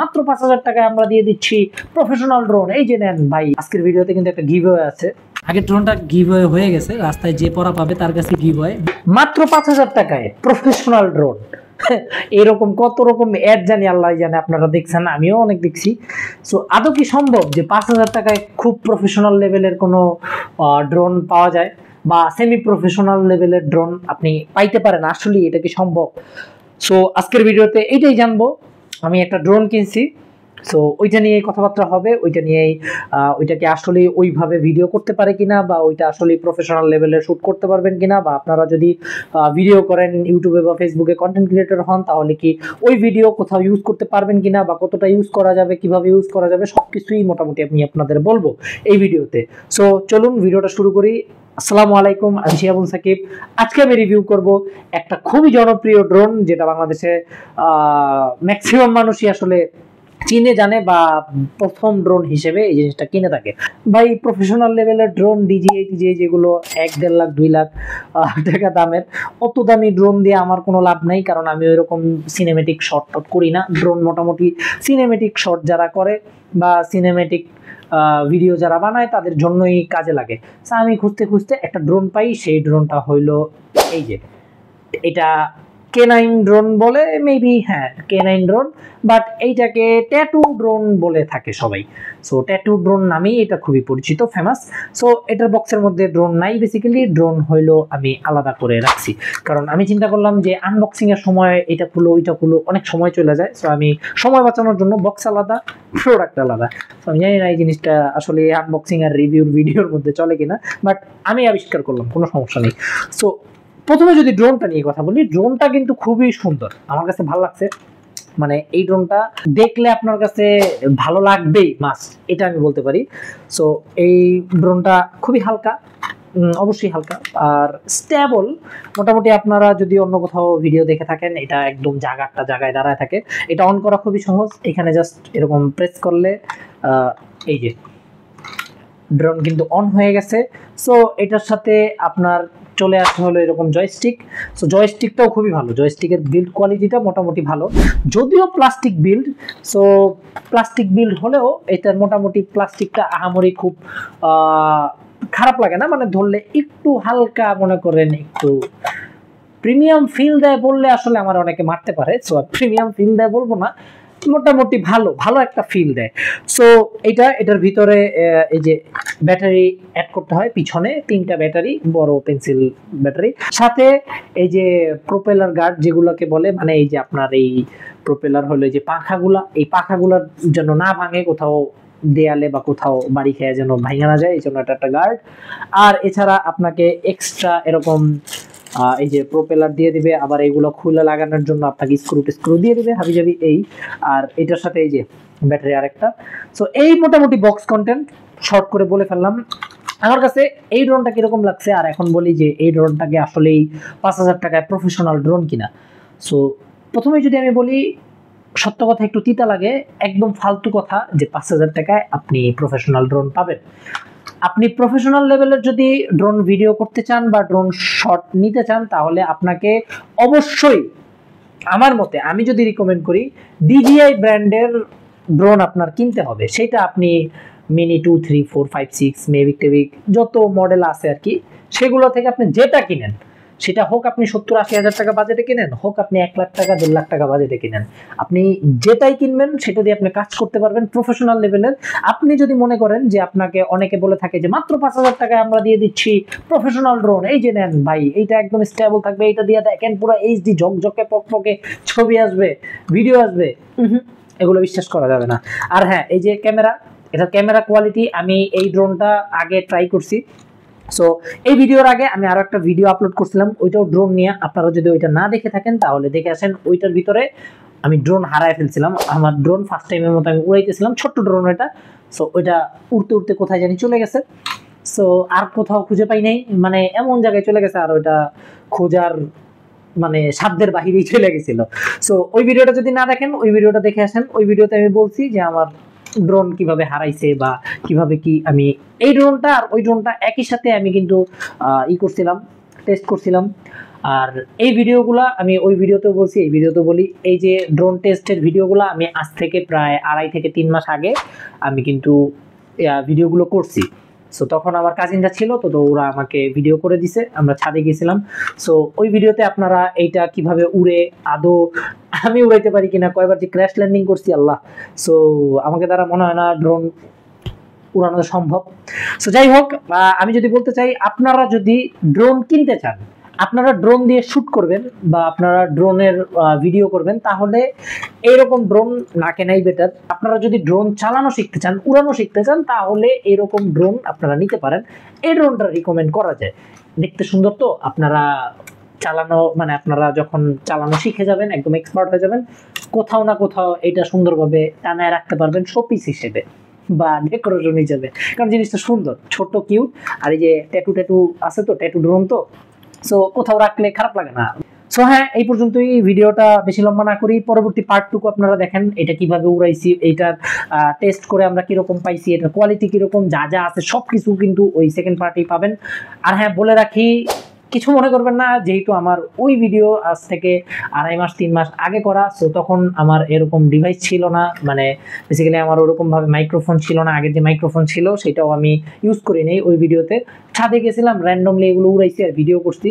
মাত্র ৫,০০০ টাকায় আমরা দিয়ে দিচ্ছি প্রফেশনাল ড্রোন, এই যে নেন ভাই। আজকের ভিডিওতে কিন্তু একটা গিভওয়ে আছে। আগে ড্রোনটা গিভওয়ে হয়ে গেছে, রাস্তায় যে পড়া পাবে তার কাছে গিভওয়ে। মাত্র ৫,০০০ টাকায় প্রফেশনাল ড্রোন। এরকম কত রকম অ্যাড জানি আল্লাহ জানে, আপনারা দেখছেন, আমিও অনেক দেখছি। সো আদৌ কি সম্ভব যে ৫,০০০ টাকায় খুব প্রফেশনাল লেভেলের কোনো ড্রোন পাওয়া যায়, বা সেমি প্রফেশনাল লেভেলের ড্রোন আপনি পাইতে পারেন? আসলে এটা কি সম্ভব? সো আজকের ভিডিওতে এইটাই জানবো। আমি একটা ড্রোন কিনছি, সো ওইটা নিয়ে কথাবার্তা হবে। ওইটা নিয়েই ওইটাকে আসলে ওইভাবে ভিডিও করতে পারে কিনা, বা ওইটা আসলে প্রফেশনাল লেভেলে শ্যুট করতে পারবেন কিনা, বা আপনারা যদি ভিডিও করেন ইউটিউবে বা ফেসবুকে কন্টেন্ট ক্রিয়েটর হন, তাহলে কি ওই ভিডিও কোথাও ইউজ করতে পারবেন কিনা, বা কতটা ইউজ করা যাবে, কিভাবে ইউজ করা যাবে, সবকিছুই মোটামুটি আমি আপনাদের বলবো এই ভিডিওতে। সো চলুন ভিডিওটা শুরু করি। আসসালামু আলাইকুম, আমি শিহাবুল সাকিব। আজকে আমি রিভিউ করব একটা খুবই জনপ্রিয় ড্রোন, যেটা বাংলাদেশে ম্যাক্সিমাম মানুষই আসলে চিনে জানে, বা প্রথম ড্রোন হিসেবে এই জিনিসটা কিনে থাকে। ভাই প্রফেশনাল লেভেলের ড্রোন DJI TJI যেগুলো ১-১.৫ লাখ ২ লাখ টাকা দামের, অত দামি ড্রোন দিয়ে আমার কোনো লাভ নাই, কারণ আমি ওইরকম সিনেমেটিক শট টট করি না। ড্রোন মোটামুটি সিনেমেটিক শট যারা করে বা সিনেমেটিক ভিডিও যারা বানায় তাদের জন্যই কাজে লাগে। আমি খুঁজতে খুঁজতে একটা ড্রোন পাই, সেই ড্রোনটা হইলো এই যে, এটা K9 ড্রোন বলে মেবি, হ্যাঁ K9 ড্রোন, বাট এইটাকে ট্যাটু ড্রোন বলে থাকে সবাই। সো ট্যাটু ড্রোন নামেই এটা খুবই পরিচিত, ফেমাস। সো এটার বক্সের মধ্যে ড্রোন নাই, বেসিক্যালি ড্রোন হইলো আমি আলাদা করে রাখছি, কারণ আমি চিন্তা করলাম যে আনবক্সিং এর সময় এটা খুলো ওইটা খুলো অনেক সময় চলে যায়। সো আমি সময় বাঁচানোর জন্য বক্স আলাদা, প্রোডাক্ট আলাদা। সো আমি জানি না এই জিনিসটা আসলে আনবক্সিং আর রিভিউর ভিডিওর মধ্যে চলে কিনা, বাট আমি আবিষ্কার করলাম, কোনো সমস্যা নেই। সো প্রথমে যদি ড্রোনটা নিয়ে কথা বলি, ড্রোনটা কিন্তু খুবই সুন্দর, আমার কাছে ভালো লাগছে। মানে এই ড্রোনটা দেখলে আপনার কাছে ভালো লাগবেই, মাস্ট, এটা আমি বলতে পারি। সো এই ড্রোনটা খুবই হালকা, অবশ্যই হালকা, আর স্টেবল মোটামুটি। আপনারা যদি অন্য কোথাও ভিডিও দেখে থাকেন, এটা একদম জায়গাটা জায়গায় দাঁড়ায় থাকে। এটা অন করা খুবই সহজ, এখানে জাস্ট এরকম প্রেস করলে এই যে ড্রোন কিন্তু অন হয়ে গেছে। সো এটার সাথে আপনার চলে আসতে হলো এরকম জয়স্টিক। সো জয়স্টিকটাও খুবই ভালো, জয়স্টিকের বিল্ড কোয়ালিটিটা মোটামুটি ভালো, যদিও plastic build. So plastic build হলেও এটার মোটামুটি প্লাস্টিকটা আহামরি খুব খারাপ লাগে না, মানে ধরলে একটু হালকা, মনে করেন একটু প্রিমিয়াম ফিল দেয় বললে আসলে আমার অনেকে মারতে পারে। সো প্রিমিয়াম ফিল দেয় বলবো না, মোটামুটি ভালো ভালো একটা ফিল দেয়। সো এটার ভিতরে এই যে ব্যাটারি অ্যাড করতে হয়, পিছনে 3টা ব্যাটারি, বড় পেন্সিল ব্যাটারি, সাথে এই যে প্রোপেলার গার্ড যেগুলোকে বলে, মানে এই যে আপনার এই প্রোপেলার হলো যে পাখাগুলা, এই পাখাগুলার যেন না ভাঙে, কোথাও দেয়ালে বা কোথাও বাড়ি খেয়ে যেন ভাঙা না যায়, এই জন্য এটা একটা গার্ড। আর এছাড়া আপনাকে এক্সট্রা এরকম এই যে প্রোপেলার দিয়ে দিবে, আবার এইগুলো খুলে লাগানোর জন্য আপনাকে স্ক্রু দিয়ে দিবে হাবিজাবি এই। আর এটার সাথে এই যে ব্যাটারি আরেকটা। সো এই মোটামুটি বক্স কন্টেন্ট শর্ট করে বলে ফেললাম। আমার কাছে এই ড্রোনটা কিরকম লাগছে, আর এখন বলি যে এই ড্রোনটাকে আসলেই ৫,০০০ টাকায় প্রফেশনাল ড্রোন কিনা। সো প্রথমে যদি আমি বলি, সত্য কথা একটু তিতা লাগে, একদম ফালতু কথা যে ৫,০০০ টাকায় আপনি প্রফেশনাল ড্রোন পাবেন। আপনি প্রফেশনাল লেভেলের যদি ড্রোন ভিডিও করতে চান বা ড্রোন শট নিতে চান, তাহলে আপনাকে অবশ্যই, আমার মতে আমি যদি রিকমেন্ড করি, DJI ব্র্যান্ডের ড্রোন আপনার কিনতে হবে। সেটা আপনি মিনি 2, 3, 4, 5, 6 মেভিক টেভিক যত মডেল আছে আর কি, সেগুলো থেকে আপনি যেটা কিনেন, সেটা হোক আপনি ৭০-৮০ হাজার টাকা বাজেটে কিনেন, হোক আপনি ১ লাখ টাকা ১.৫ লাখ টাকা বাজেটে কিনেন, আপনি যেটাই কিনবেন সেটা দিয়ে আপনি কাজ করতে পারবেন প্রফেশনাল লেভেলের। আপনি যদি মনে করেন যে আপনাকে অনেকে বলে থাকে যে মাত্র ৫,০০০ টাকায় আমরা দিয়ে দিচ্ছি প্রফেশনাল ড্রোন, এই যে নেন ভাই, এইটা একদম স্টেবল থাকবে, এটা দিয়ে দেখেন পুরো HD ঝকঝকে পকপকে ছবি আসবে, ভিডিও আসবে, এগুলো বিশ্বাস করা যাবে না। আর হ্যাঁ, এই যে ক্যামেরা, এটা ক্যামেরা কোয়ালিটি, আমি এই ড্রোনটা আগে ট্রাই করছি। সো এই ভিডিওর আগে আমি আরো একটা ভিডিও আপলোড করছিলাম, ওইটাও ড্রোন নিয়ে। আপনারা যদি ওইটা না দেখে থাকেন তাহলে দেখে আসেন। ওইটার ভিতরে আমি ড্রোন হারায় ফেলছিলাম, আমার ড্রোন ফার্স্ট টাইমের মতো আমি উড়াইতেছিলাম, ছোট্ট ড্রোন ওইটা। সো ওইটা উড়তে উড়তে কোথায় জানি চলে গেছে। সো আর কোথাও খুঁজে পাই নাই, মানে এমন জায়গায় চলে গেছে, আর ওইটা খোঁজার মানে সাধ্যের বাহিরেই চলে গেছিল। সো ওই ভিডিওটা যদি না দেখেন, ওই ভিডিওটা দেখে আসেন। ওই ভিডিওতে আমি বলছি যে আমার ড্রোন কিভাবে হারাইছে, বা কিভাবে কি আমি এই ড্রোনটা আর ওই ড্রোনটা একই সাথে আমি কিন্তু করছিলাম, টেস্ট করছিলাম। আর এই ভিডিওগুলো আমি ওই ভিডিওতেও বলছি, এই ভিডিওতে বলি, এই যে ড্রোন টেস্টের ভিডিওগুলো আমি আজ থেকে প্রায় 2.5 থেকে 3 মাস আগে আমি কিন্তু ভিডিওগুলো করছি। সো তখন আমার কাজিনরা ছিল, তো ওরা আমাকে ভিডিও করে দিছে, আমরা ছাদে গেছিলাম। সো ওই ভিডিওতে আপনারা এইটা কিভাবে উড়ে, আদৌ আমি উড়াইতে পারি কিনা, কয়বার যে ক্র্যাশ ল্যান্ডিং করছি আল্লাহ, সো আমাকে দ্বারা মনে হয় না ড্রোন উড়ানো সম্ভব। সো যাই হোক, আমি যদি বলতে চাই, আপনারা যদি ড্রোন কিনতে চান, আপনারা ড্রোন দিয়ে শ্যুট করবেন বা আপনারা ড্রোনের ভিডিও করবেন, তাহলে এরকম ড্রোন না কেনাই বেটার। আপনারা যদি ড্রোন চালানো শিখতে চান, উড়ানো শিখতে চান, তাহলে এরকম ড্রোন আপনারা নিতে পারেন। এই ড্রোনটা রিকমেন্ড করা যায়, দেখতে সুন্দর, তো আপনারা চালানো মানে আপনারা যখন চালানো শিখে যাবেন, একদম এক্সপার্ট হয়ে যাবেন, কোথাও না কোথাও এটা সুন্দরভাবে টানায় রাখতে পারবেন শোপিস হিসেবে বা ডেকোরেশন হিসেবে, কারণ জিনিসটা সুন্দর, ছোট, কিউট। আর এই যে ট্যাটু ট্যাটু আছে, তো ট্যাটু ড্রোন, তো সো কোথাও রাখলে খারাপ লাগে না। সো হ্যাঁ, এই পর্যন্তই, ভিডিওটা বেশি লম্বা না করি, পরবর্তী পার্টটুকু আপনারা দেখেন, এটা কিভাবে উড়াইছি, এইটার টেস্ট করে আমরা কিরকম পাইছি, এটার কোয়ালিটি কিরকম, যা যা আছে সবকিছু কিন্তু ওই সেকেন্ড পার্টেই পাবেন। আর হ্যাঁ, বলে রাখি, কিছু মনে করবেন না, যেহেতু আমার ওই ভিডিও আজ থেকে 2.5 মাস 3 মাস আগে করা, সো তখন আমার এরকম ডিভাইস ছিল না, মানে বেসিক্যালি আমার ওরকম ভাবে মাইক্রোফোন ছিল না। আগের যে মাইক্রোফোন ছিল সেটাও আমি ইউজ করি নাই ওই ভিডিওতে। ছাদে গেছিলাম, র্যান্ডমলি এগুলো উড়াইছি আর ভিডিও করছি।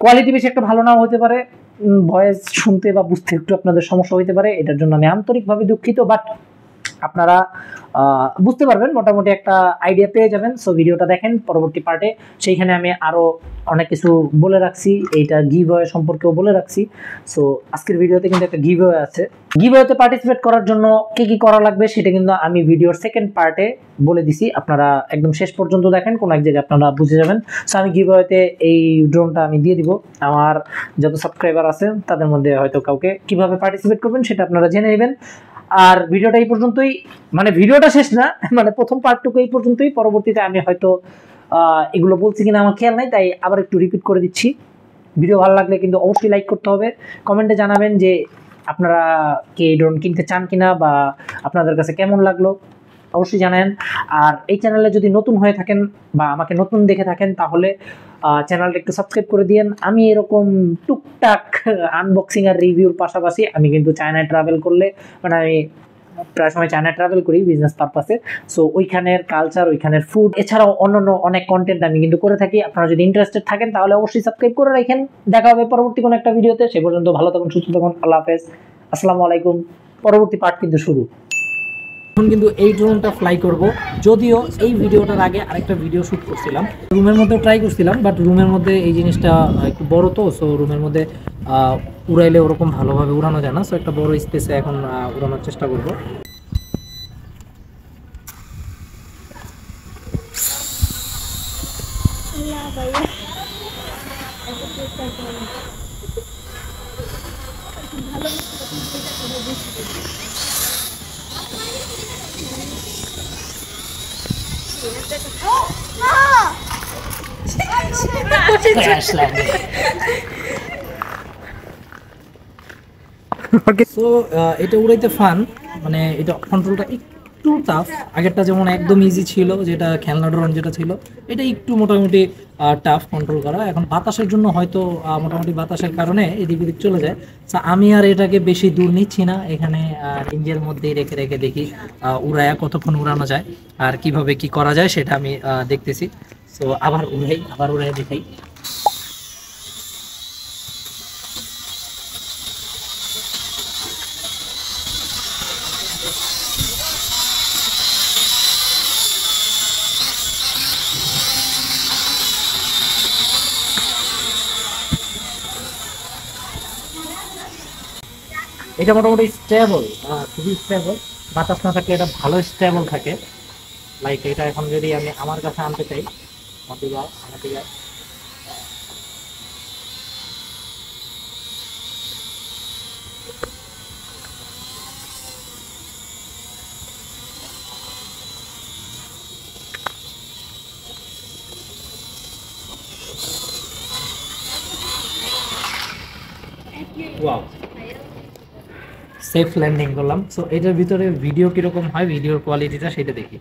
কোয়ালিটি বেশি একটা ভালো নাও হতে পারে, ভয়েস শুনতে বা বুঝতে একটু আপনাদের সমস্যা হতে পারে, এটার জন্য আমি আন্তরিকভাবে দুঃখিত, বাট আপনারা বুঝতে পারবেন, মোটামুটি একটা আইডিয়া পেয়ে যাবেন। সো ভিডিওটা দেখেন পরবর্তী পার্টে, সেইখানে আমি আরো অনেক কিছু বলে রাখছি, এইটা গিভওয়ে সম্পর্কেও বলে রাখছি। সো আজকের ভিডিওতে কিন্তু একটা গিভওয়ে আছে, গিভওয়েতে পার্টিসিপেট করার জন্য কি কি করা লাগবে সেটা কিন্তু আমি ভিডিওর সেকেন্ড পার্টে বলে দিছি, আপনারা একদম শেষ পর্যন্ত দেখেন, কোন এক জায়গায় আপনারা বুঝে যাবেন। সো আমি গিভওয়েতে এই ড্রোনটা আমি দিয়ে দিব, আমার যত সাবস্ক্রাইবার আছে তাদের মধ্যে হয়তো কাউকে। কিভাবে পার্টিসিপেট করবেন সেটা আপনারা জেনে নেবেন। আর ভিডিওটা এই পর্যন্তই, মানে ভিডিওটা শেষ না, মানে প্রথম পার্টটুকু এই পর্যন্তই। পরবর্তীতে আমি হয়তো এগুলো বলছি কিনা আমার খেয়াল নাই, তাই আবার একটু রিপিট করে দিচ্ছি। ভিডিও ভালো লাগলে কিন্তু অবশ্যই লাইক করতে হবে, কমেন্টে জানাবেন যে আপনারা কি এই ড্রোন কিনতে চান কিনা বা আপনাদের কাছে কেমন লাগলো, অবশ্যই জানান। আর এই চ্যানেলে যদি নতুন হয়ে থাকেন বা আমাকে নতুন দেখে থাকেন, তাহলে চ্যানেলটা একটু সাবস্ক্রাইব করে দিয়েন। আমি এরকম টুকটাক আনবক্সিং আর রিভিউর পাশাপাশি আমি কিন্তু চায়নায় ট্রাভেল করলে, মানে আমি প্রায় সময় চায়না ট্রাভেল করি বিজনেস পারপাসে, সো ওইখানের কালচার, ওইখানের ফুড, এছাড়াও অন্যান্য অনেক কন্টেন্ট আমি কিন্তু করে থাকি। আপনারা যদি ইন্টারেস্টেড থাকেন তাহলে অবশ্যই সাবস্ক্রাইব করে রাখেন। দেখা হবে পরবর্তী কোনো একটা ভিডিওতে, সে পর্যন্ত ভালো থাকুন, সুস্থ থাকুন, আল্লাহ হাফেজ, আসসালামু আলাইকুম। পরবর্তী পার্ট কিন্তু শুরু। এখন কিন্তু এই ড্রোনটা ফ্লাই করব, যদিও এই ভিডিওটার আগে আরেকটা ভিডিও শুট করছিলাম, রুমের মধ্যে ট্রাই করছিলাম, বাট রুমের মধ্যে এই জিনিসটা একটু বড়, তো সো রুমের মধ্যে উড়াইলে ওরকম ভালোভাবে উড়ানো যায় না, সো একটা বড় স্পেসে এখন উড়ানোর চেষ্টা করব। সো এটা উড়াইতে ফান, মানে এটা কন্ট্রোলটা একটু টাফ। আগেরটা যেমন একদম ইজি ছিল, যেটা খেলনা ড্রোন যেটা ছিল, এটা একটু মোটামুটি টাফ কন্ট্রোল করা। এখন বাতাসের জন্য হয়তো মোটামুটি বাতাসের কারণে এদিক ওদিক চলে যায়। সো আমি আর এটাকে বেশি দূর নিচ্ছি না, এখানে রেঞ্জের মধ্যেই রেখে রেখে দেখি উড়াইয়া কতক্ষণ উড়ানো যায় আর কিভাবে কি করা যায় সেটা আমি দেখতেছি। সো আবার উড়াই দেখাই। এটা মোটামুটি স্টেবল, খুবই স্টেবল, বাতাস না থাকলে এটা ভালো স্টেবল থাকে। লাইক এটা এখন যদি আমি আমার কাছে আনতে চাই, আমাকে যায়। ওয়াও, সেফ ল্যান্ডিং করলাম। সো এটার ভিতরে ভিডিও কিরকম হয়, ভিডিওর কোয়ালিটিটা সেটা দেখি।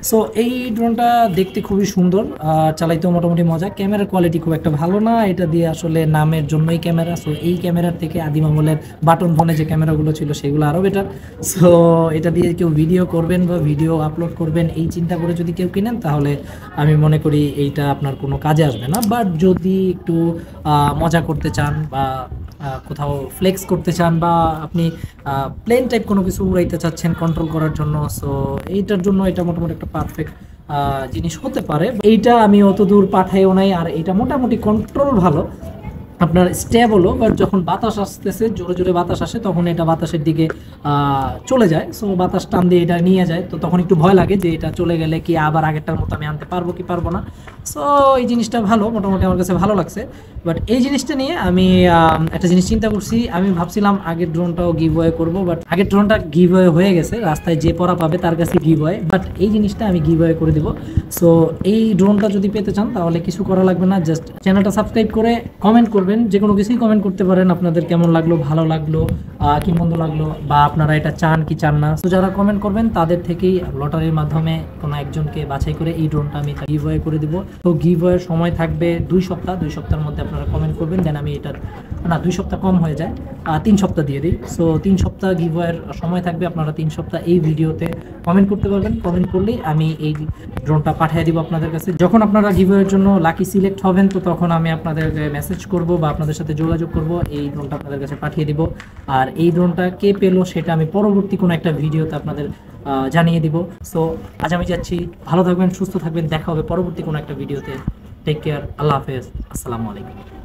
সো এই ড্রোনটা দেখতে খুবই সুন্দর, চালাইতেও মোটামুটি মজা। ক্যামেরার কোয়ালিটি খুব একটা ভালো না, এটা দিয়ে আসলে নামের জন্যই ক্যামেরা। সো এই ক্যামেরার থেকে আদিম আমলের বাটন ফোনে যে ক্যামেরাগুলো ছিল সেগুলো আরও বেটার। সো এটা দিয়ে কেউ ভিডিও করবেন বা ভিডিও আপলোড করবেন এই চিন্তা করে যদি কেউ কিনেন, তাহলে আমি মনে করি এইটা আপনার কোনো কাজে আসবে না। বাট যদি একটু মজা করতে চান বা কোথাও ফ্লেক্স করতে চান বা আপনি প্লেন টাইপ কোনো কিছু উড়াইতে চাচ্ছেন কন্ট্রোল করার জন্য, সো এইটার জন্য এটা মোটামুটি একটা পারফেক্ট জিনিস হতে পারে। এইটা আমি অত দূর পাঠাইও নাই, আর এটা মোটামুটি কন্ট্রোল ভালো, আপনার স্টেবলও। বাট যখন বাতাস আসতেছে, জোরে জোরে বাতাস আসে, তখন এটা বাতাসের দিকে চলে যায়। সো বাতাস টান দিয়ে এটা নিয়ে যায়, তো তখন একটু ভয় লাগে যে এটা চলে গেলে কি আবার আগেরটার মতো আমি আনতে পারবো কি পারবো না। সো এই জিনিসটা ভালো, মোটামুটি আমার কাছে ভালো লাগছে। বাট এই জিনিসটা নিয়ে আমি একটা জিনিস চিন্তা করছি। আমি ভাবছিলাম আগের ড্রোনটাও গিভ ওয়ে করবো, বাট আগের ড্রোনটা গিভ ওয়ে হয়ে গেছে, রাস্তায় যে পড়া পাবে তার কাছে গিভ ওয়ে। বাট এই জিনিসটা আমি গিভ ওয়ে করে দিব। সো এই ড্রোনটা যদি পেতে চান তাহলে কিছু করা লাগবে না, জাস্ট চ্যানেলটা সাবস্ক্রাইব করে কমেন্ট করবেন, যে কোনো কিছুই কমেন্ট করতে পারেন, আপনাদের কেমন লাগলো, ভালো লাগলো কি মন্দ লাগলো, বা আপনারা এটা চান কি চান না। তো যারা কমেন্ট করবেন তাদের থেকেই লটারির মাধ্যমে কোনো একজনকে বাছাই করে এই ড্রোনটা আমি গিভ ওয়ে করে দিব। তো গিভ ওয়ের সময় থাকবে 2 সপ্তাহ। 2 সপ্তাহের মধ্যে আপনারা কমেন্ট করবেন, দেন আমি এটা, না 2 সপ্তাহ কম হয়ে যায়, 3 সপ্তাহ দিয়ে দিই। সো 3 সপ্তাহ গিভ ওয়ের সময় থাকবে, আপনারা 3 সপ্তাহ এই ভিডিওতে কমেন্ট করতে পারবেন। কমেন্ট করলেই আমি এই ড্রোনটা পাঠিয়ে দিব আপনাদের কাছে। যখন আপনারা গিভ ওয়ের জন্য লাকি সিলেক্ট হবেন, তো তখন আমি আপনাদের মেসেজ করব বা আপনাদের সাথে যোগাযোগ করব, এই ড্রোনটা আপনাদের কাছে পাঠিয়ে দিব। আর এই ড্রোনটা কে পেলো সেটা আমি পরবর্তী কোনো একটা ভিডিওতে আপনাদের জানিয়ে দিব। সো আজ আমি যাচ্ছি, ভালো থাকবেন, সুস্থ থাকবেন, দেখা হবে পরবর্তী কোনো একটা ভিডিওতে। টেক কেয়ার, আল্লাহ হাফেজ, আসসালামু আলাইকুম।